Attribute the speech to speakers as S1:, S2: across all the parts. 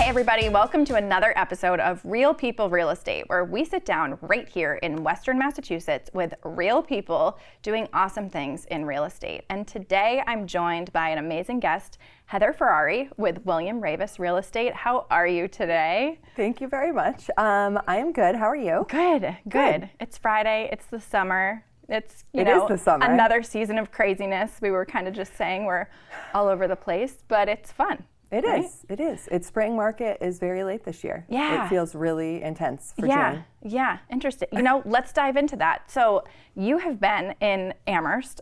S1: everybody, welcome to another episode of Real People Real Estate, where we sit down right here in Western Massachusetts with real people doing awesome things in real estate. And today I'm joined by an amazing guest, Heather Ferrari with Raveis Real Estate. How are you today?
S2: Thank you very much. I am good. How are you?
S1: Good. It's Friday. It's the summer. It's,
S2: It is the summer.
S1: Another season of craziness. We were kind of just saying we're all over the place, but it's fun.
S2: It is. Its spring market is very late this year.
S1: Yeah.
S2: It feels really intense for June.
S1: Yeah, interesting. Let's dive into that. So you have been in Amherst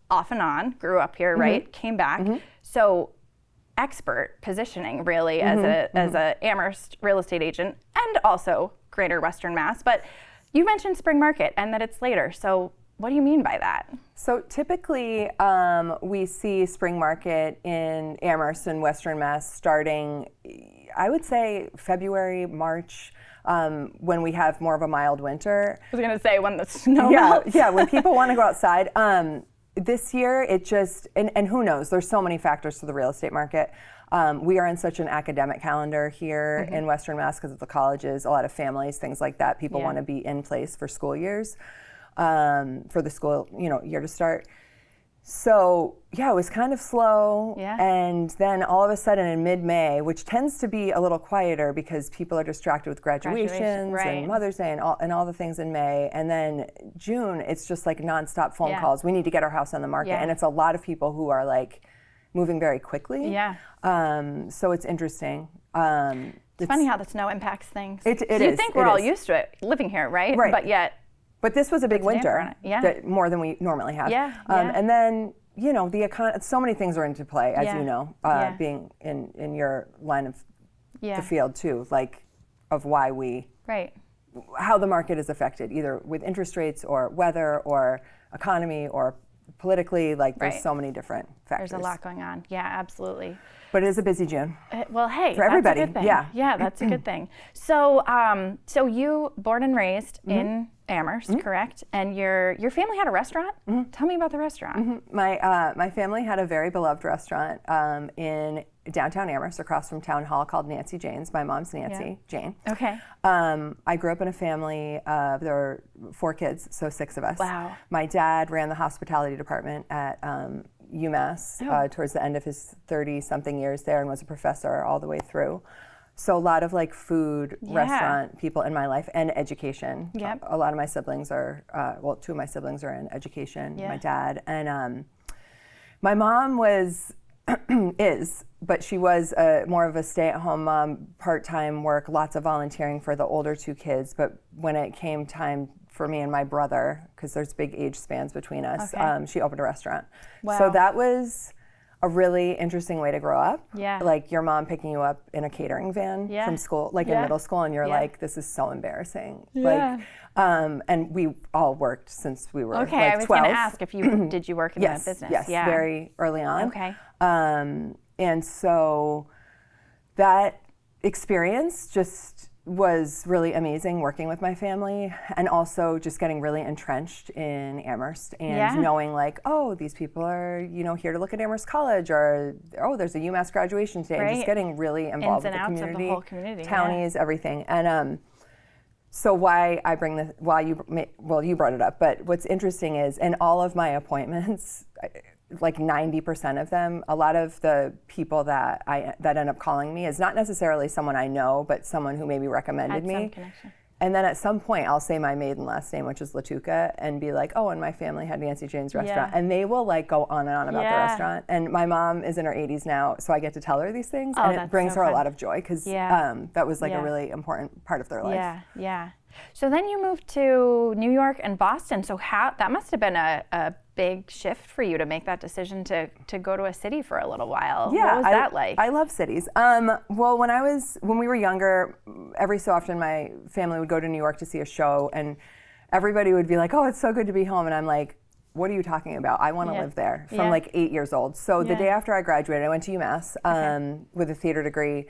S1: off and on, grew up here, right? Came back. So expert positioning really as a Amherst real estate agent and also Greater Western Mass. But you mentioned spring market and that it's later. So what do you mean by that?
S2: So typically we see spring market in Amherst and Western Mass starting, I would say February, March, when we have more of a mild winter.
S1: I was going to say when the snow melts.
S2: Yeah, when people want to go outside. This year, it just, and who knows, there's so many factors to the real estate market. We are in such an academic calendar here in Western Mass because of the colleges, a lot of families, things like that. People want to be in place for school years. For the school, year to start. So yeah, it was kind of slow.
S1: Yeah.
S2: And then all of a sudden in mid-May, which tends to be a little quieter because people are distracted with graduations
S1: right.
S2: and Mother's Day and all the things in May. And then June, it's just like nonstop phone calls. We need to get our house on the market. And it's a lot of people who are like moving very quickly.
S1: Yeah.
S2: So it's interesting.
S1: It's funny how the snow impacts things.
S2: It
S1: you
S2: is.
S1: think we're all used to it living here, right?
S2: Right.
S1: But
S2: this was a big winter,
S1: Yeah.
S2: more than we normally have.
S1: Yeah.
S2: And then, the so many things are into play, as you know, being in your line of the field too, like of why how the market is affected, either with interest rates or weather or economy or politically, there's so many different factors.
S1: There's a lot going on. Yeah, absolutely.
S2: But it is a busy June.
S1: Well, hey,
S2: for everybody.
S1: That's a good thing. Yeah, that's a good thing. So, so you born and raised in Amherst, correct? And your family had a restaurant? Tell me about the restaurant.
S2: My family had a very beloved restaurant in downtown Amherst, across from Town Hall, called Nancy Jane's. My mom's Nancy Jane.
S1: Okay.
S2: I grew up in a family. There were 4 kids, so 6 of us.
S1: Wow.
S2: My dad ran the hospitality department at UMass towards the end of his 30-something years there, and was a professor all the way through. So a lot of food, restaurant people in my life, and education.
S1: Yep.
S2: A lot of my siblings are, 2 of my siblings are in education. My dad and my mom but she was more of a stay-at-home mom, part-time work, lots of volunteering for the older 2 kids. But when it came time for me and my brother, because there's big age spans between us, she opened a restaurant.
S1: Wow.
S2: So that was a really interesting way to grow up.
S1: Yeah.
S2: Like your mom picking you up in a catering van from school, in middle school, and you're like, this is so embarrassing.
S1: Yeah.
S2: And we all worked since we were 12.
S1: I was going to ask if you did you work in that business?
S2: Yes, very early on.
S1: Okay.
S2: And so that experience just was really amazing, working with my family, and also just getting really entrenched in Amherst and knowing these people are, here to look at Amherst College, or there's a UMass graduation day, and just getting really involved with the community,
S1: of the whole community,
S2: townies, everything. And so why I bring this, you brought it up, but what's interesting is in all of my appointments, 90% of them, a lot of the people that end up calling me is not necessarily someone I know, but someone who maybe recommended me.
S1: Some connection.
S2: And then at some point, I'll say my maiden last name, which is Latuka, and be like, and my family had Nancy Jane's restaurant. And they will go on and on about the restaurant. And my mom is in her 80s now, so I get to tell her these things, and it brings her a lot of joy, because that was a really important part of their life.
S1: Yeah. So then you moved to New York and Boston. So that must have been a big shift for you to make that decision to go to a city for a little while.
S2: Yeah,
S1: what was that like?
S2: I love cities. Well, when we were younger, every so often my family would go to New York to see a show, and everybody would be like, "Oh, it's so good to be home," and I'm like, "What are you talking about? I want to live there." From 8 years old. So the day after I graduated, I went to UMass with a theater degree.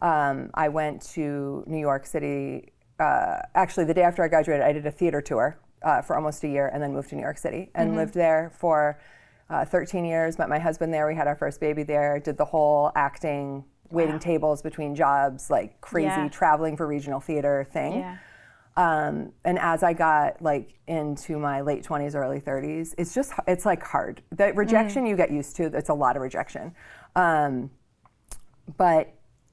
S2: I went to New York City. Actually, the day after I graduated, I did a theater tour for almost a year, and then moved to New York City and lived there for 13 years. Met my husband there. We had our first baby there. Did the whole acting waiting tables between jobs, like crazy, traveling for regional theater thing.
S1: Yeah.
S2: And as I got like into my late 20s, early 30s, it's like hard. The rejection you get used to, it's a lot of rejection. But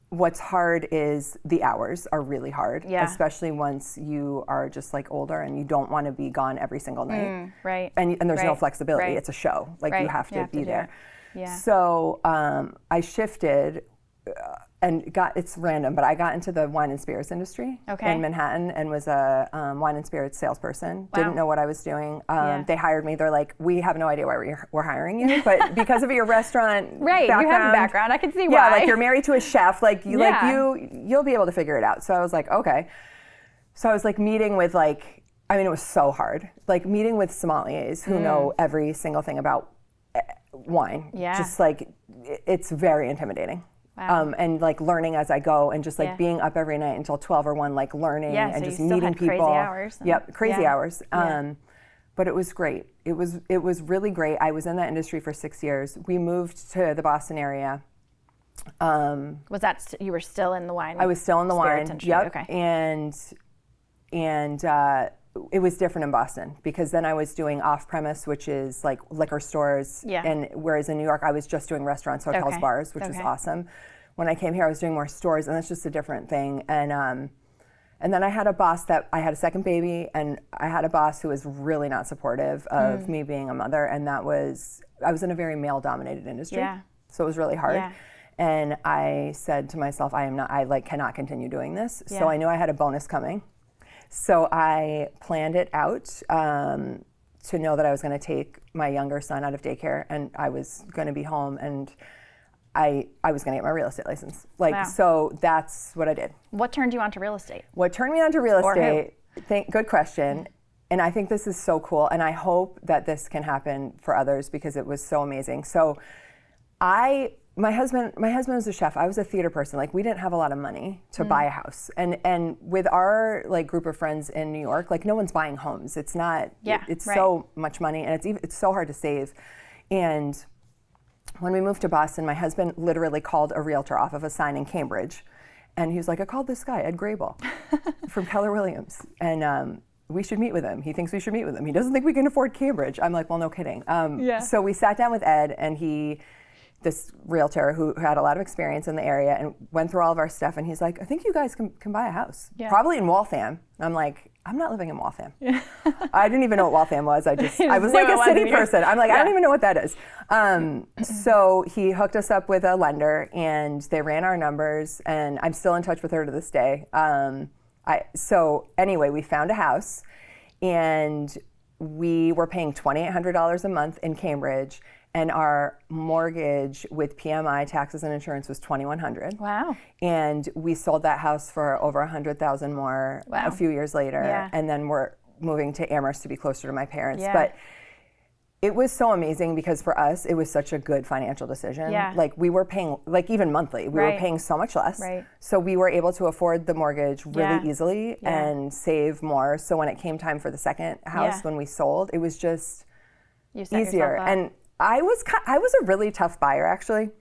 S2: what's hard is the hours are really hard, especially once you are just like older and you don't want to be gone every single night.
S1: Right.
S2: And there's no flexibility.
S1: Right.
S2: It's a show. Like you have to be there.
S1: Yeah.
S2: So I shifted and it's random, but I got into the wine and spirits industry in Manhattan and was a wine and spirits salesperson.
S1: Wow.
S2: Didn't know what I was doing. They hired me. They're like, we have no idea why we're hiring you, but because of your restaurant background,
S1: you have a background. I can see why.
S2: Yeah, like you're married to a chef. Like you'll be able to figure it out. So I was like, okay. So I was like meeting with like, I mean, it was so hard. Like meeting with sommeliers who know every single thing about wine.
S1: Yeah.
S2: Just like, it's very intimidating.
S1: Wow.
S2: And like learning as I go and just like being up every night until 12 or 1, like learning and
S1: so
S2: just
S1: you still
S2: meeting
S1: had
S2: people.
S1: Crazy hours.
S2: Yep, crazy hours. But it was great. It was really great. I was in that industry for 6 years. We moved to the Boston area.
S1: Was that you were still in the wine?
S2: I was still in the wine.
S1: Industry.
S2: Yep.
S1: Okay.
S2: And it was different in Boston because then I was doing off-premise, which is like liquor stores.
S1: Yeah.
S2: And whereas in New York, I was just doing restaurants, hotels, bars, which was awesome. When I came here, I was doing more stores, and that's just a different thing. And then I had a boss I had a second baby, and I had a boss who was really not supportive of me being a mother, and I was in a very male-dominated industry.
S1: Yeah.
S2: So it was really hard.
S1: Yeah.
S2: And I said to myself, I cannot continue doing this.
S1: Yeah.
S2: So I knew I had a bonus coming. So I planned it out to know that I was going to take my younger son out of daycare, and I was going to be home, and I was going to get my real estate license. So that's what I did.
S1: What turned you on to real estate?
S2: What turned me on to real
S1: Or
S2: estate? Good question. And I think this is so cool, and I hope that this can happen for others because it was so amazing. So my husband was a chef. I was a theater person. Like we didn't have a lot of money to buy a house. And with our like group of friends in New York, like no one's buying homes. It's not, it's so much money, and it's so hard to save. And when we moved to Boston, my husband literally called a realtor off of a sign in Cambridge. And he was like, I called this guy, Ed Grable, from Keller Williams. And we should meet with him. He thinks we should meet with him. He doesn't think we can afford Cambridge. I'm like, well, no kidding. So we sat down with Ed, and this realtor who had a lot of experience in the area, and went through all of our stuff. And he's like, I think you guys can buy a house, probably in Waltham. And I'm like, I'm not living in Waltham. I didn't even know what Waltham was. I was like a city person. I'm like, I don't even know what that is. So he hooked us up with a lender, and they ran our numbers, and I'm still in touch with her to this day. So anyway, we found a house, and we were paying $2,800 a month in Cambridge, and our mortgage with PMI, taxes and insurance, was $2,100.
S1: Wow.
S2: And we sold that house for over $100,000 more a few years later.
S1: Yeah.
S2: And then we're moving to Amherst to be closer to my parents.
S1: Yeah.
S2: But it was so amazing because for us, it was such a good financial decision.
S1: Yeah.
S2: Like we were paying, like even monthly, we were paying so much less.
S1: Right.
S2: So we were able to afford the mortgage really easily
S1: Yeah.
S2: and save more. So when it came time for the second house, when we sold, it was just easier. And I was a really tough buyer, actually.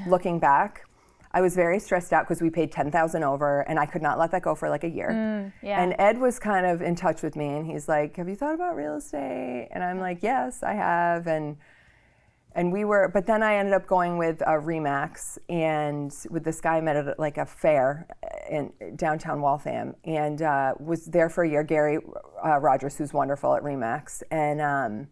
S2: Looking back, I was very stressed out because we paid $10,000 over, and I could not let that go for like a year. And Ed was kind of in touch with me, and he's like, "Have you thought about real estate?" And I'm like, "Yes, I have." And we were, but then I ended up going with Remax, and with this guy I met at like a fair in downtown Waltham, and was there for a year. Gary Rogers, who's wonderful at Remax, and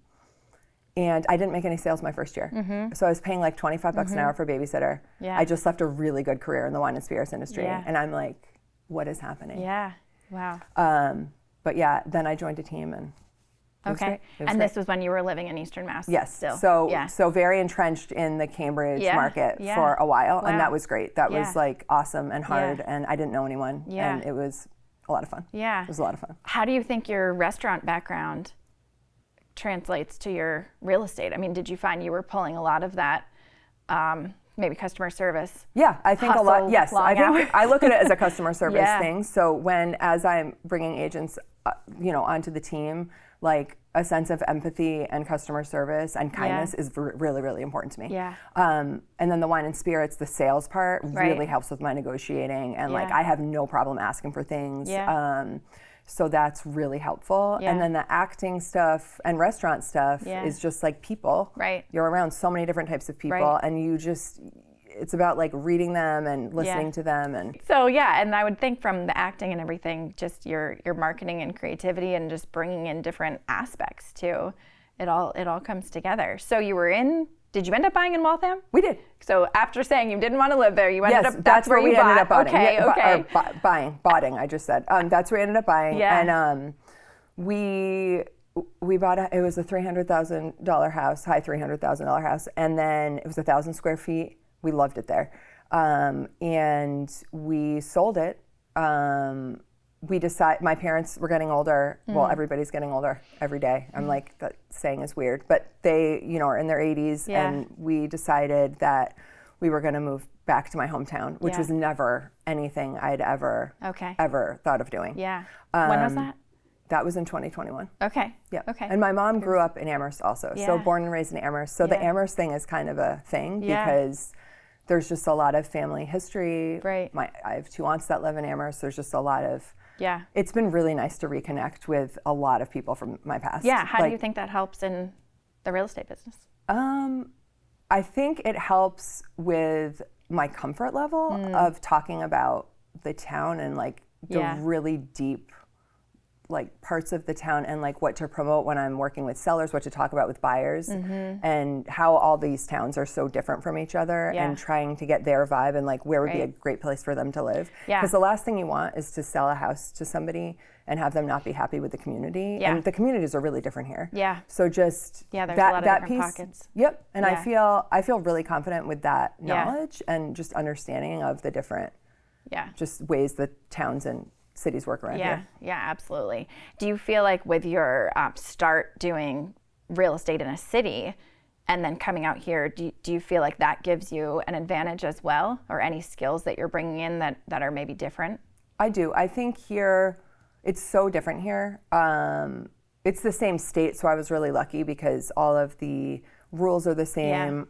S2: I didn't make any sales my first year. So I was paying like $25 an hour for a babysitter.
S1: Yeah.
S2: I just left a really good career in the wine and spirits industry.
S1: Yeah.
S2: And I'm like, what is happening?
S1: Yeah. Wow.
S2: But yeah, then I joined a team, and it was great. It was
S1: And
S2: great.
S1: this was when you were living in Eastern Mass?
S2: Yes.
S1: Still.
S2: So very entrenched in the Cambridge market for a while.
S1: Wow.
S2: And that was great. That was like awesome and hard, and I didn't know anyone.
S1: Yeah.
S2: And it was a lot of fun.
S1: Yeah.
S2: It was a lot of fun.
S1: How do you think your restaurant background translates to your real estate? I mean, did you find you were pulling a lot of that, maybe customer service?
S2: Yeah, I think a lot. Yes,
S1: long
S2: I think
S1: hours?
S2: I look at it as a customer service
S1: Yeah.
S2: thing. So as I'm bringing agents, onto the team, like a sense of empathy and customer service and kindness is really, really important to me.
S1: Yeah.
S2: And then the wine and spirits, the sales part really helps with my negotiating, and like I have no problem asking for things. So that's really helpful. And then the acting stuff and restaurant stuff is just like people.
S1: Right.
S2: You're around so many different types of people, and you just, it's about like reading them and listening to them. And
S1: so and I would think from the acting and everything, just your marketing and creativity and just bringing in different aspects too, it all comes together. So did you end up buying in Waltham?
S2: We did.
S1: So after saying you didn't want to live there, you ended up,
S2: that's where we ended up buying.
S1: Okay.
S2: Buying, I just said. That's where we ended up buying. And we bought it was a $300,000 house, high $300,000 house. And then it was 1,000 square feet. We loved it there. And we sold it. My parents were getting older. Well, everybody's getting older every day. I'm like, that saying is weird, but they, are in their 80s, and we decided that we were going to move back to my hometown, which was never anything I'd ever thought of doing.
S1: Yeah. When was that?
S2: That was in 2021.
S1: Okay.
S2: Yeah.
S1: Okay.
S2: And my mom grew up in Amherst also, so born and raised in Amherst. So the Amherst thing is kind of a thing because there's just a lot of family history.
S1: Right.
S2: I have 2 aunts that live in Amherst. There's just a lot of.
S1: Yeah.
S2: It's been really nice to reconnect with a lot of people from my past.
S1: Yeah. How do you think that helps in the real estate business?
S2: I think it helps with my comfort level of talking about the town and like the really deep like parts of the town, and like what to promote when I'm working with sellers, what to talk about with buyers, and how all these towns are so different from each other, and trying to get their vibe and like where would be a great place for them to live. Because the last thing you want is to sell a house to somebody and have them not be happy with the community. And the communities are really different here. Yeah. So just
S1: there's a lot of different
S2: piece,
S1: pockets.
S2: Yep. And I feel really confident with that knowledge and just understanding of the different just ways that towns and cities work around here.
S1: Yeah, absolutely. Do you feel like with your start doing real estate in a city and then coming out here, do you feel like that gives you an advantage as well, or any skills that you're bringing in that are maybe different?
S2: I do. I think here, it's so different here. It's the same state, so I was really lucky because all of the rules are the same.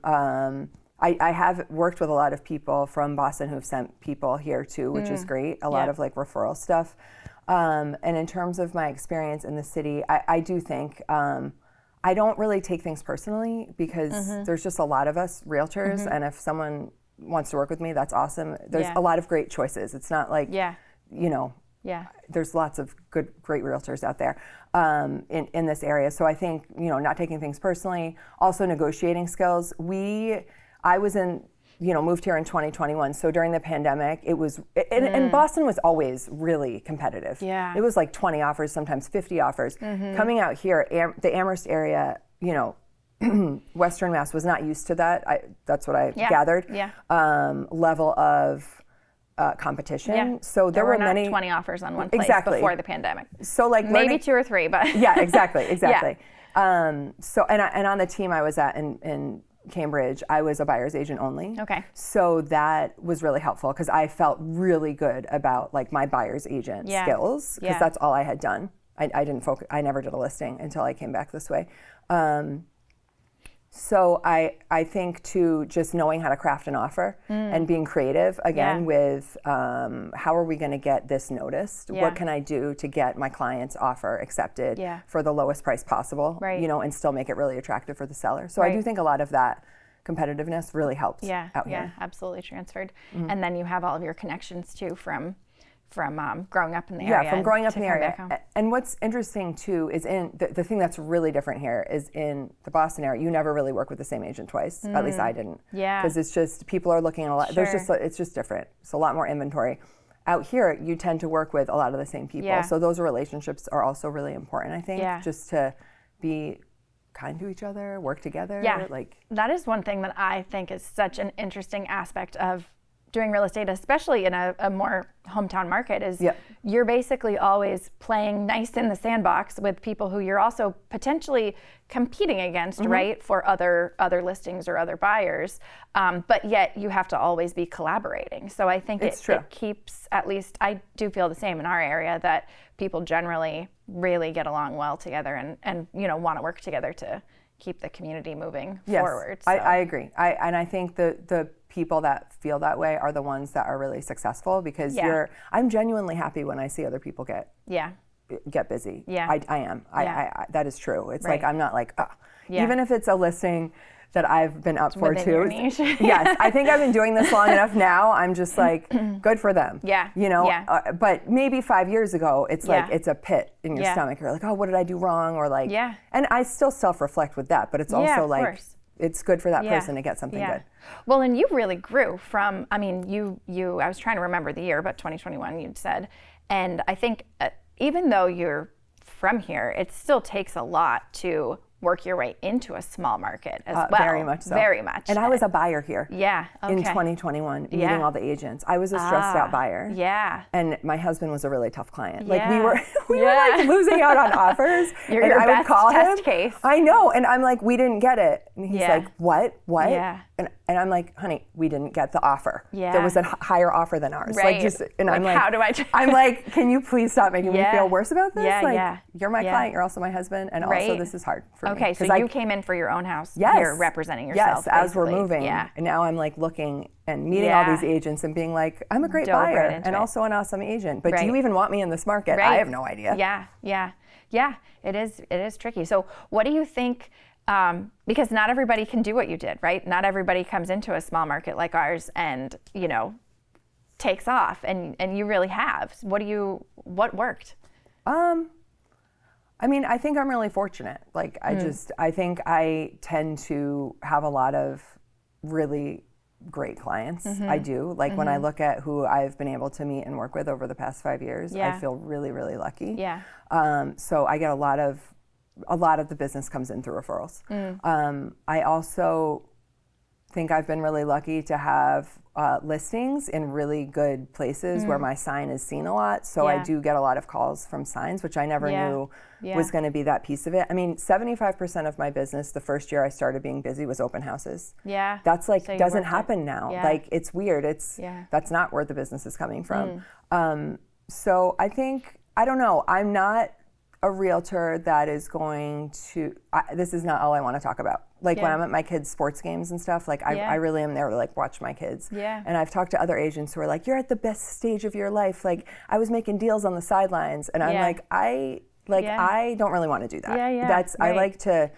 S2: I have worked with a lot of people from Boston who've sent people here too, which is great. A lot of like referral stuff. And in terms of my experience in the city, I do think I don't really take things personally because there's just a lot of us realtors, and if someone wants to work with me, that's awesome. There's a lot of great choices. It's not like, there's lots of great realtors out there in this area. So I think, not taking things personally, also negotiating skills. I was moved here in 2021. So during the pandemic, it was, and Boston was always really competitive. Yeah. It was like 20 offers, sometimes 50 offers. Coming out here, the Amherst area, Western Mass was not used to that. That's what I gathered. Level of competition. So there were many
S1: 20 offers on one place before the pandemic.
S2: So like
S1: maybe 2 or 3, but
S2: exactly. So and on the team I was at in Cambridge, I was a buyer's agent only. Okay. So that was really helpful because I felt really good about like my buyer's agent skills because that's all I had done. I didn't focus. I never did a listing until I came back this way. So I think too, just knowing how to craft an offer and being creative again with how are we going to get this noticed? What can I do to get my client's offer accepted for the lowest price possible? Right. And still make it really attractive for the seller. So I do think a lot of that competitiveness really helped out here.
S1: Yeah, absolutely transferred. And then you have all of your connections too from growing up in the area.
S2: Yeah, from growing up in the area. And what's interesting too is in the thing that's really different here is in the Boston area, you never really work with the same agent twice. At least I didn't. Yeah. Because it's just, people are looking at a lot, it's just different. It's a lot more inventory. Out here, you tend to work with a lot of the same people. Yeah. So those relationships are also really important, I think, just to be kind to each other, work together.
S1: Yeah, that is one thing that I think is such an interesting aspect of doing real estate, especially in a more hometown market, is
S2: Yep.
S1: you're basically always playing nice in the sandbox with people who you're also potentially competing against, right, for other listings or other buyers. But yet you have to always be collaborating. So I think it keeps, at least I do feel the same in our area, that people generally really get along well together and want to work together to keep the community moving forward. So.
S2: I agree. And I think the people that feel that way are the ones that are really successful, because I'm genuinely happy when I see other people get busy.
S1: Yeah.
S2: I am. I that is true. It's like, I'm not like,
S1: Yeah.
S2: even if it's a listing that I've been up for
S1: Within
S2: too.
S1: your niche.
S2: Yes, I think I've been doing this long enough now. I'm just like, good for them.
S1: Yeah.
S2: But maybe 5 years ago, it's like, it's a pit in your stomach. You're like, oh, what did I do wrong? Or like, and I still self-reflect with that, but it's also like, course. It's good for that person to get something good.
S1: Well, and you really grew from, I mean, I was trying to remember the year, but 2021 you'd said. And I think even though you're from here, it still takes a lot to work your way into a small market as well.
S2: Very much so.
S1: Very much.
S2: And I was a buyer here.
S1: Yeah. Okay.
S2: In 2021, meeting all the agents. I was a stressed out buyer.
S1: Yeah.
S2: And my husband was a really tough client. Like we were like losing out on offers.
S1: You're
S2: and
S1: your
S2: I
S1: best
S2: would call
S1: test
S2: him.
S1: Case.
S2: I know. And I'm like, we didn't get it. And he's like, what?
S1: Yeah.
S2: And I'm like, honey, we didn't get the offer.
S1: Yeah.
S2: There was a higher offer than ours.
S1: Right.
S2: And I'm like,
S1: how do I
S2: I'm like, can you please stop making me feel worse about this?
S1: Yeah,
S2: You're my client, you're also my husband, and also this is hard for me.
S1: Okay, so you came in for your own house here, representing yourself.
S2: Yes, as we're moving. Yeah. And now I'm like looking and meeting all these agents and being like, I'm a great buyer and also an awesome agent, but do you even want me in this market? I have no idea.
S1: Yeah, it is tricky. So what do you think, because not everybody can do what you did, right? Not everybody comes into a small market like ours and, takes off, and you really have. What worked?
S2: I mean, I think I'm really fortunate. Like, I think I tend to have a lot of really great clients. I do. Like, when I look at who I've been able to meet and work with over the past 5 years, I feel really, really lucky.
S1: Yeah.
S2: So I get a lot of the business comes in through referrals. I also think I've been really lucky to have listings in really good places where my sign is seen a lot. So I do get a lot of calls from signs, which I never knew was going to be that piece of it. I mean, 75% of my business the first year I started being busy was open houses. Yeah. That's like, so doesn't happen now. Yeah. Like, it's weird. That's not where the business is coming from. So I think, I don't know, I'm not a realtor that is going to, this is not all I want to talk about. Like when I'm at my kids' sports games and stuff, like I really am there to like watch my kids. Yeah. And I've talked to other agents who are like, you're at the best stage of your life. Like, I was making deals on the sidelines, and I'm like, I don't really want to do that. That's I like to.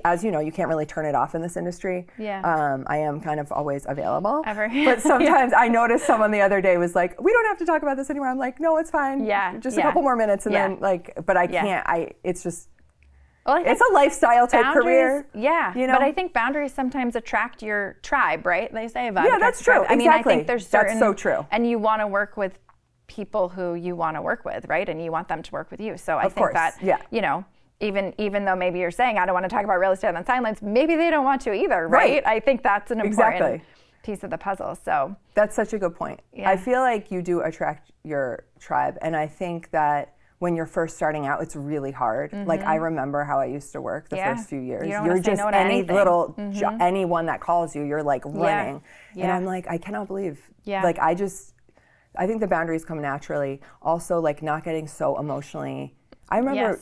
S2: As you know, you can't really turn it off in this industry. Yeah. I am kind of always available. But sometimes I noticed someone the other day was like, we don't have to talk about this anymore. I'm like, no, it's fine. Yeah. Just a couple more minutes, and then like, but I can't. It's just. Well, it's a lifestyle type career.
S1: Yeah. But I think boundaries sometimes attract your tribe, right? They say about
S2: Yeah, that's true.
S1: Exactly. I mean, I think there's certain.
S2: That's so true.
S1: And you want to work with people who you want to work with, right? And you want them to work with you. So I think that, even though maybe you're saying, I don't want to talk about real estate on the sidelines, maybe they don't want to either, right? I think that's an important piece of the puzzle. So
S2: that's such a good point. Yeah. I feel like you do attract your tribe, and I think that when you're first starting out, it's really hard. Like, I remember how I used to work the first few years.
S1: You're just
S2: no any little anyone that calls you, you're like running. And I'm like, I cannot believe. Like, I think the boundaries come naturally. Also, like, not getting so emotionally. I remember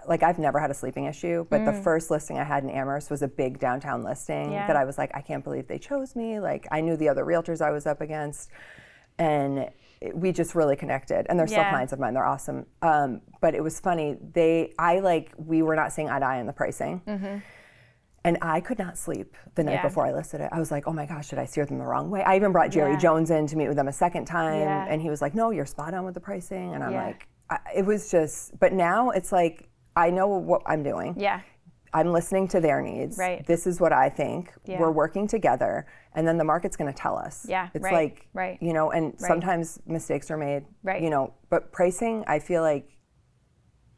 S2: I've never had a sleeping issue, but the first listing I had in Amherst was a big downtown listing that I was like, I can't believe they chose me. Like, I knew the other realtors I was up against, and we just really connected. And they're still clients of mine. They're awesome. But it was funny. We were not seeing eye to eye on the pricing. And I could not sleep the night before I listed it. I was like, oh my gosh, did I steer them the wrong way? I even brought Jerry Jones in to meet with them a second time. And he was like, no, you're spot on with the pricing. And I'm like, it was just, but now it's like, I know what I'm doing. Yeah. I'm listening to their needs. Right. This is what I think. Yeah. We're working together, and then the market's going to tell us. Yeah. It's and sometimes mistakes are made. Right. But pricing, I feel like,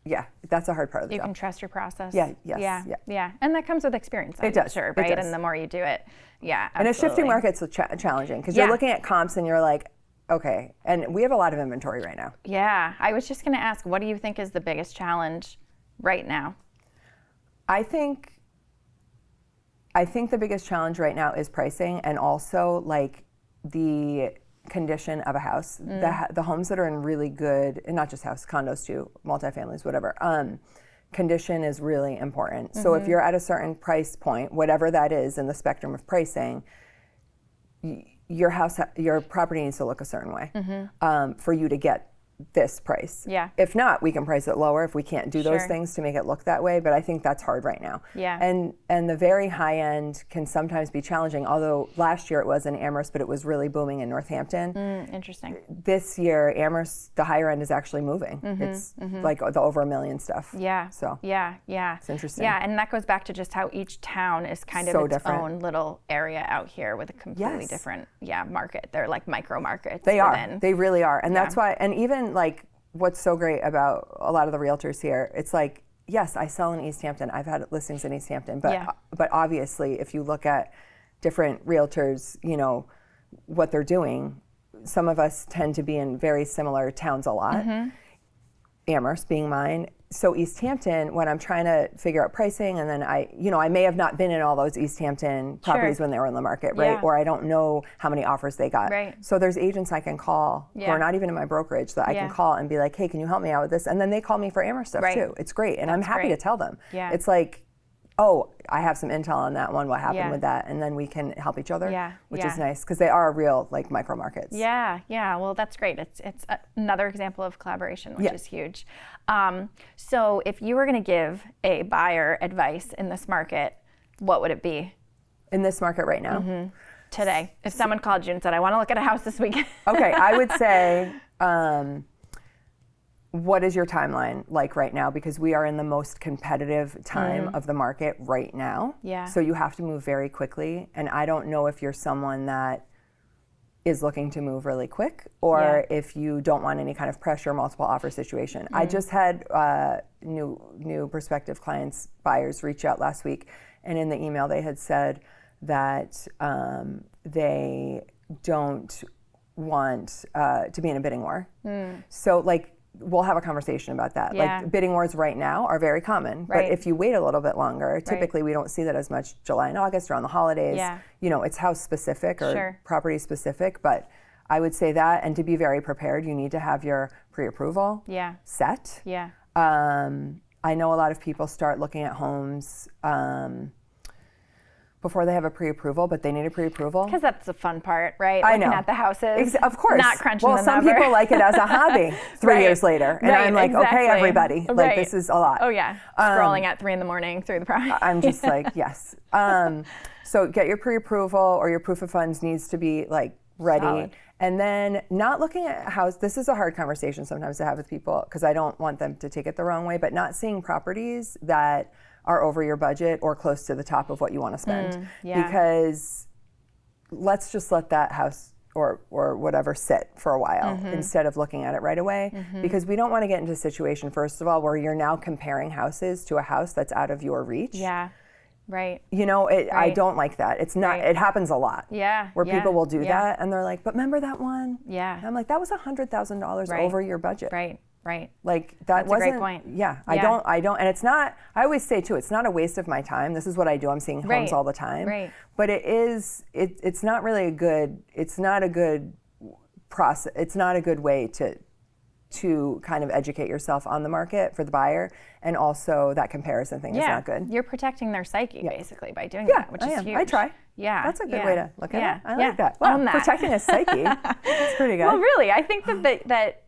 S2: Yeah, that's a hard part of the
S1: You
S2: job.
S1: can trust your process.
S2: Yeah, yes,
S1: Yeah.
S2: yeah.
S1: Yeah. And that comes with experience.
S2: It does.
S1: Sure,
S2: It
S1: right?
S2: does.
S1: And the more you do it, yeah,
S2: And a shifting
S1: absolutely.
S2: market's challenging because you're looking at comps and you're like, okay, and we have a lot of inventory right now.
S1: Yeah, I was just going to ask, what do you think is the biggest challenge right now?
S2: I think the biggest challenge right now is pricing, and also like the condition of a house. The homes that are in really good, and not just house, condos too, multifamilies, whatever. Condition is really important. So if you're at a certain price point, whatever that is in the spectrum of pricing, your property needs to look a certain way for you to get this price.
S1: Yeah.
S2: If not, we can price it lower if we can't do those
S1: Sure.
S2: things to make it look that way. But I think that's hard right now.
S1: Yeah.
S2: And the very high end can sometimes be challenging. Although last year it was in Amherst, but it was really booming in Northampton.
S1: Interesting.
S2: This year, Amherst, the higher end is actually moving. It's like the over $1 million stuff.
S1: Yeah.
S2: So
S1: yeah.
S2: it's interesting.
S1: Yeah, and that goes back to just how each town is kind of
S2: So
S1: its
S2: different.
S1: own little area out here with a completely
S2: Yes.
S1: different market. They're like micro markets.
S2: They
S1: within.
S2: are. They really are. And that's why, and even like what's so great about a lot of the realtors here, it's like, yes, I sell in East Hampton. I've had listings in East Hampton, but obviously if you look at different realtors, you know, what they're doing, some of us tend to be in very similar towns a lot. Amherst being mine. So East Hampton, when I'm trying to figure out pricing, and then I may have not been in all those East Hampton properties when they were in the market, right?
S1: Yeah.
S2: Or I don't know how many offers they got.
S1: Right.
S2: So there's agents I can call who are not even in my brokerage that I can call and be like, hey, can you help me out with this? And then they call me for Amherst stuff too. It's great. And I'm happy to tell them.
S1: Yeah.
S2: It's like, oh, I have some intel on that one, what happened
S1: Yeah.
S2: with that, and then we can help each other, which
S1: Yeah.
S2: is nice because they are real like micro markets.
S1: Yeah. Well, that's great. It's another example of collaboration, which is huge. So if you were going to give a buyer advice in this market, what would it be?
S2: In this market right now?
S1: Today, if someone called you and said, I want to look at a house this weekend.
S2: Okay, I would say, what is your timeline like right now? Because we are in the most competitive time of the market right now.
S1: Yeah.
S2: So you have to move very quickly. And I don't know if you're someone that is looking to move really quick, or if you don't want any kind of pressure, multiple offer situation. I just had new prospective clients, buyers reach out last week, and in the email they had said that they don't want to be in a bidding war. So like, we'll have a conversation about that.
S1: Yeah.
S2: Like bidding wars right now are very common,
S1: Right.
S2: but if you wait a little bit longer, typically we don't see that as much July and August around the holidays.
S1: Yeah.
S2: You know, it's house specific or
S1: Sure.
S2: property specific, but I would say that, and to be very prepared, you need to have your pre-approval set.
S1: Yeah.
S2: I know a lot of people start looking at homes before they have a pre-approval, but they need a pre-approval.
S1: Because that's the fun part, right?
S2: I
S1: Looking
S2: know.
S1: at the houses.
S2: Of course.
S1: Not crunching
S2: well,
S1: the
S2: some
S1: number.
S2: people like it as a hobby 3
S1: Right.
S2: years later. And
S1: Right,
S2: I'm like, okay,
S1: exactly.
S2: everybody, like
S1: Right.
S2: this is a lot.
S1: Oh yeah, scrolling at 3 a.m. through the property.
S2: I'm just like, yes. So get your pre-approval, or your proof of funds needs to be like ready.
S1: Solid.
S2: And then not looking at house, this is a hard conversation sometimes to have with people because I don't want them to take it the wrong way, but not seeing properties that are over your budget or close to the top of what you want to spend. Because let's just let that house or whatever sit for a while instead of looking at it right away. Because we don't want to get into a situation, first of all, where you're now comparing houses to a house that's out of your reach.
S1: Yeah. Right.
S2: You know, I
S1: Right.
S2: don't like that. It's not, it happens a lot.
S1: Yeah.
S2: Where
S1: yeah,
S2: people will do
S1: yeah.
S2: that and they're like, but remember that one?
S1: Yeah.
S2: And I'm like, that was $100,000
S1: Right.
S2: over your budget.
S1: Right. Right.
S2: Like that
S1: That's a great
S2: wasn't,
S1: point.
S2: Yeah,
S1: Yeah.
S2: I don't, and it's not, I always say too, it's not a waste of my time. This is what I do. I'm seeing homes
S1: Right.
S2: all the time.
S1: Right.
S2: But it's not really a good, it's not a good process. It's not a good way to kind of educate yourself on the market for the buyer. And also that comparison thing is not good.
S1: You're protecting their psyche basically by doing
S2: Yeah,
S1: that, which
S2: I
S1: is
S2: am.
S1: huge.
S2: I try.
S1: Yeah.
S2: That's a good way to look at it. I like that.
S1: Own
S2: Wow,
S1: that.
S2: protecting a psyche. That's pretty good.
S1: Well, really, I think that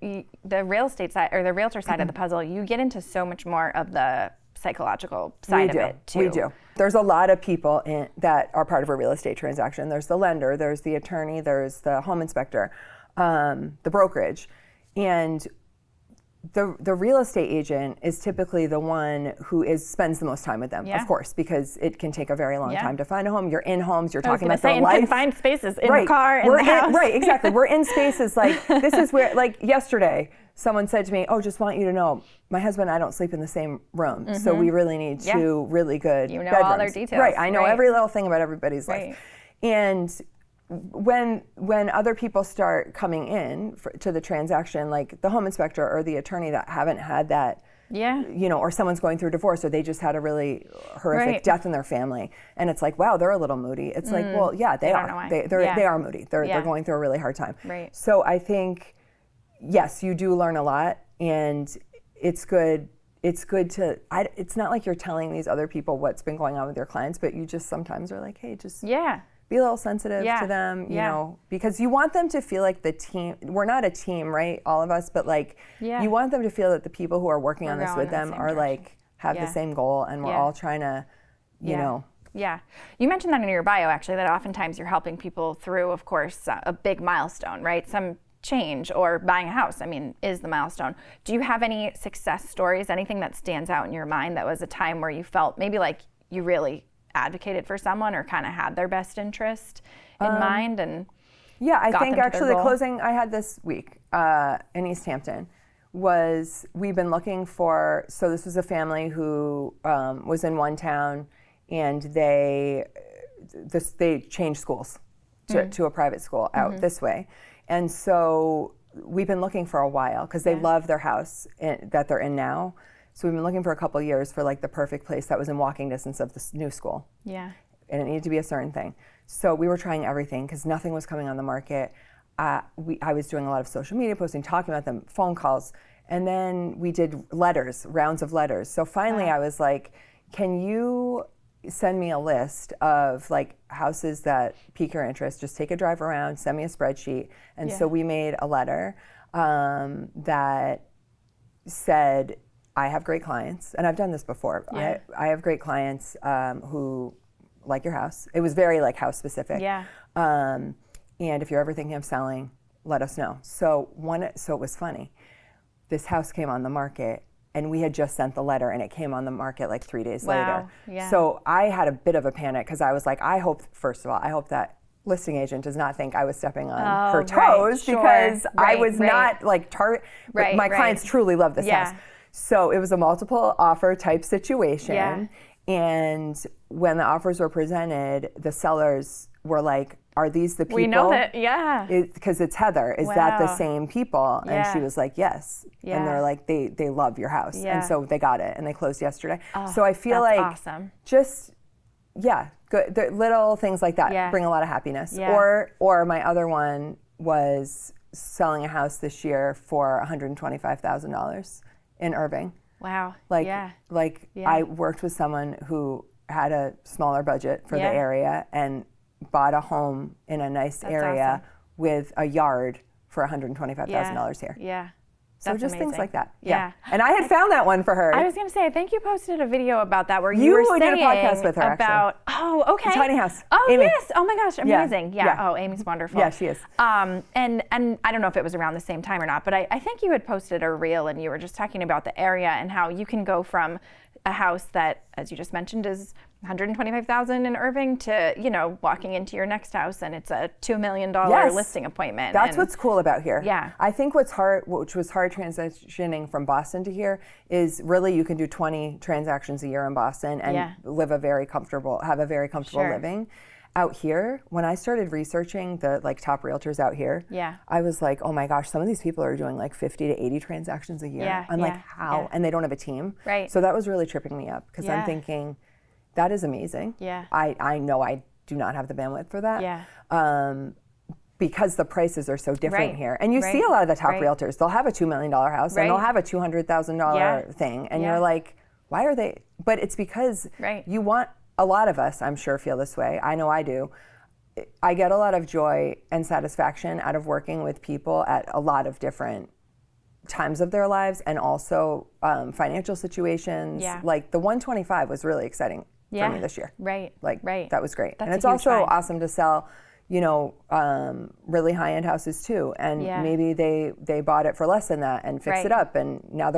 S1: the real estate side or the realtor side of the puzzle, you get into so much more of the psychological side of it too.
S2: We do. There's a lot of people that are part of a real estate transaction. There's the lender, there's the attorney, there's the home inspector, the brokerage. And the real estate agent is typically the one who spends the most time with them, of course, because it can take a very long time to find a home. You're in homes, you're talking about their life.
S1: In confined spaces, in the car, in the house.
S2: Right, exactly. We're in spaces like, this is where, like yesterday, someone said to me, oh, just want you to know, my husband and I don't sleep in the same room, so we really need two really good bedrooms.
S1: All their details.
S2: Right, I know every little thing about everybody's life. And when other people start coming in to the transaction, like the home inspector or the attorney that haven't had that, or someone's going through a divorce, or they just had a really horrific death in their family, and it's like, wow, they're a little moody. It's like, well, yeah, they are. They are moody. They're going through a really hard time.
S1: Right.
S2: So I think, yes, you do learn a lot, and it's good. It's good to. It's not like you're telling these other people what's been going on with your clients, but you just sometimes are like, hey, just be a little sensitive to them, you know, because you want them to feel like the team. We're not a team, right? All of us, but like, you want them to feel that the people who are working on this with them are like, have the same goal, and we're all trying to, you know.
S1: Yeah. You mentioned that in your bio, actually, that oftentimes you're helping people through, of course, a big milestone, right? Some change, or buying a house, I mean, is the milestone. Do you have any success stories, anything that stands out in your mind that was a time where you felt maybe like you really advocated for someone or kind of had their best interest in mind? And
S2: I think actually the closing I had this week in East Hampton was, we've been looking for, so this was a family who was in one town, and they changed schools to a private school out this way. And so we've been looking for a while because they love their house that they're in now. So we've been looking for a couple of years for like the perfect place that was in walking distance of this new school.
S1: Yeah.
S2: And it needed to be a certain thing. So we were trying everything because nothing was coming on the market. I was doing a lot of social media posting, talking about them, phone calls. And then we did rounds of letters. So finally I was like, can you send me a list of like houses that pique your interest? Just take a drive around, send me a spreadsheet. And so we made a letter that said, I have great clients, and I've done this before. I have great clients who like your house. It was very like house specific.
S1: Yeah.
S2: And if you're ever thinking of selling, let us know. So it was funny. This house came on the market, and we had just sent the letter, and it came on the market like 3 days later.
S1: Yeah.
S2: So I had a bit of a panic because I was like, first of all, I hope that listing agent does not think I was stepping on her toes, because I was not like my clients truly love this house. So it was a multiple offer type situation. And when the offers were presented, the sellers were like, are these the people?
S1: We know that,
S2: because it's Heather. Is that the same people? And she was like, yes. And they're like, they love your house. And so they got it, and they closed yesterday. So I feel like
S1: awesome.
S2: Just, good. The little things like that bring a lot of happiness. Or my other one was selling a house this year for $125,000 in Irving.
S1: Wow.
S2: I worked with someone who had a smaller budget for the area and bought a home in a nice area with a yard for $125,000 here.
S1: Yeah.
S2: So
S1: That's
S2: just
S1: amazing.
S2: things like that. Yeah. And I had found that one for her.
S1: I was going to say, I think you posted a video about that where you were saying
S2: did a podcast with her,
S1: about,
S2: The tiny house.
S1: Oh,
S2: Amy.
S1: yes. Oh my gosh, amazing. Yeah. Oh, Amy's wonderful.
S2: Yeah, she is.
S1: And I don't know if it was around the same time or not, but I think you had posted a reel, and you were just talking about the area and how you can go from a house that, as you just mentioned, is $125,000 in Irving to, walking into your next house and it's a $2 million listing appointment.
S2: That's what's cool about here.
S1: Yeah.
S2: I think which was hard transitioning from Boston to here, is really you can do 20 transactions a year in Boston and have a very comfortable living. Out here, when I started researching the top realtors out here, I was like, oh my gosh, some of these people are doing 50 to 80 transactions a year. I'm like, how? And they don't have a team.
S1: Right.
S2: So that was really tripping me up, because I'm thinking, that is amazing.
S1: Yeah.
S2: I know I do not have the bandwidth for that.
S1: Yeah.
S2: Because the prices are so different here. And you see a lot of the top realtors, they'll have a $2 million house and they'll have a $200,000 thing. And you're like, why are they? But it's because you want, a lot of us, I'm sure, feel this way. I know I do. I get a lot of joy and satisfaction out of working with people at a lot of different times of their lives, and also financial situations. Like the 125 was really exciting for me this year.
S1: Right.
S2: That was great.
S1: That's
S2: and it's
S1: a huge
S2: also
S1: find.
S2: awesome to sell really high-end houses too, and
S1: Yeah.
S2: maybe they bought it for less than that and fixed it
S1: Right.
S2: up, and now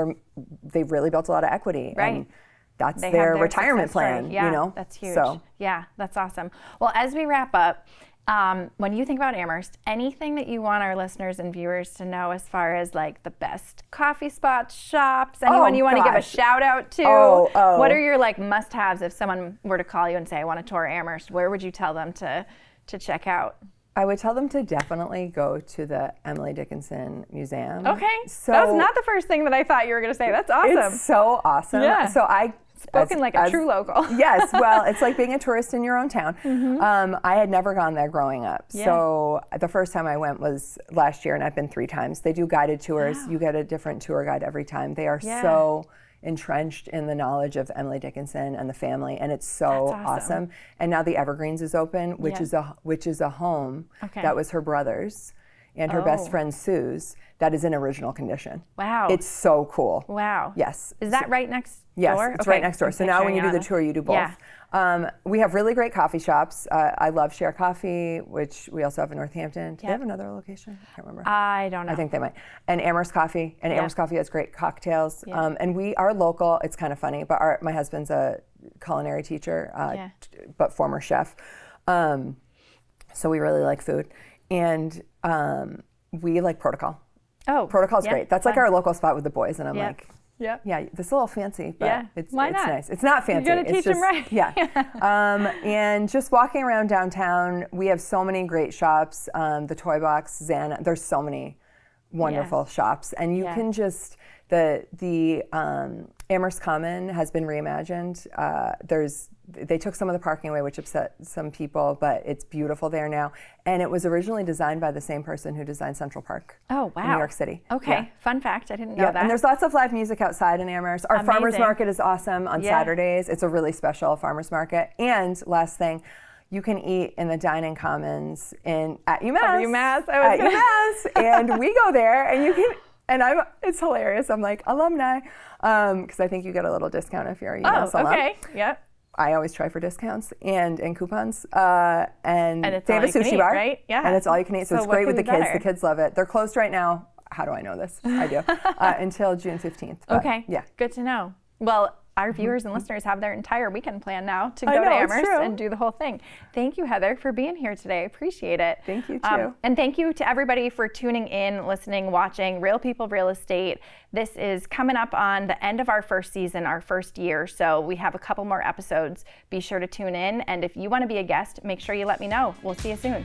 S2: they've really built a lot of equity,
S1: Right.
S2: and that's
S1: They
S2: their
S1: have their
S2: retirement
S1: success story.
S2: plan.
S1: Yeah, that's huge.
S2: So
S1: Yeah, that's awesome. Well, as we wrap up, when you think about Amherst, anything that you want our listeners and viewers to know as far as like the best coffee spots, shops, anyone you want to give a
S2: gosh.
S1: shout out to?
S2: Oh.
S1: What are your like must-haves if someone were to call you and say, I want to tour Amherst? Where would you tell them to check out?
S2: I would tell them to definitely go to the Emily Dickinson Museum.
S1: Okay,
S2: So
S1: that was not the first thing that I thought you were going to say. That's awesome.
S2: It's so awesome.
S1: Yeah.
S2: So I
S1: Spoken like a true local.
S2: Yes, well, it's like being a tourist in your own town. I had never gone there growing up.
S1: Yeah.
S2: So the first time I went was last year, and I've been 3 times. They do guided tours.
S1: Wow.
S2: You get a different tour guide every time. They are
S1: Yeah.
S2: so entrenched in the knowledge of Emily Dickinson and the family, and it's so
S1: That's awesome.
S2: And now the Evergreens is open, which
S1: Yeah.
S2: is a home
S1: Okay.
S2: that was her brother's and her
S1: Oh.
S2: best friend Sue's, that is in original condition.
S1: Wow.
S2: It's so cool.
S1: Wow.
S2: Yes.
S1: Is that right next
S2: Yes,
S1: door?
S2: it's
S1: Okay.
S2: right next door.
S1: I'm
S2: So now when you do
S1: picturing
S2: the
S1: it
S2: tour, you do both.
S1: Yeah.
S2: We have really great coffee shops. I love Share Coffee, which we also have in Northampton. Do they
S1: Yep.
S2: have another location? I can't remember.
S1: I don't know.
S2: I think they might. And Amherst Coffee. And
S1: Yeah.
S2: Amherst Coffee has great cocktails.
S1: Yeah.
S2: And we are local. It's kind of funny, but my husband's a culinary teacher,
S1: Yeah.
S2: but former chef. So we really like food. And we like Protocol.
S1: Oh,
S2: Protocol's
S1: yeah,
S2: great. That's like
S1: fun.
S2: our local spot with the boys. And I'm
S1: Yeah.
S2: like,
S1: Yeah.
S2: yeah, this is a little fancy, but
S1: Yeah.
S2: it's
S1: Why not?
S2: nice. It's not fancy.
S1: You gotta
S2: it's
S1: teach 'em
S2: just,
S1: right.
S2: Yeah. And just walking around downtown, we have so many great shops. The Toy Box, Xana. There's so many wonderful shops, and you
S1: Yeah.
S2: can just the Amherst Common has been reimagined. They took some of the parking away, which upset some people, but it's beautiful there now. And it was originally designed by the same person who designed Central Park.
S1: Oh, wow.
S2: In New York City.
S1: Okay.
S2: Yeah.
S1: Fun fact. I didn't know
S2: Yeah,
S1: that.
S2: and there's lots of live music outside in Amherst. Our farmers
S1: Amazing.
S2: market is awesome on
S1: Yeah.
S2: Saturdays. It's a really special farmers market. And last thing, you can eat in the dining commons at UMass.
S1: UMass.
S2: At UMass, and we go there, and you can. And it's hilarious. I'm like alumni, because I think you get a little discount if you're a UMass alum.
S1: Okay. Yep.
S2: I always try for discounts and coupons. And
S1: it's
S2: they have
S1: all
S2: a
S1: you can
S2: sushi
S1: eat,
S2: bar,
S1: right? Yeah.
S2: and it's all you can eat. So,
S1: So
S2: it's
S1: what
S2: great with
S1: could
S2: the
S1: be
S2: kids.
S1: better?
S2: The kids love it. They're closed right now. How do I know this? I do. Until June 15th. But,
S1: Okay.
S2: Yeah.
S1: Good to know. Well, our viewers and listeners have their entire weekend plan now to
S2: I
S1: go to
S2: know, it's
S1: Amherst
S2: true.
S1: and do the whole thing. Thank you, Heather, for being here today. Appreciate it.
S2: Thank you, too.
S1: And thank you to everybody for tuning in, listening, watching Real People Real Estate. This is coming up on the end of our first season, our first year. So we have a couple more episodes. Be sure to tune in. And if you want to be a guest, make sure you let me know. We'll see you soon.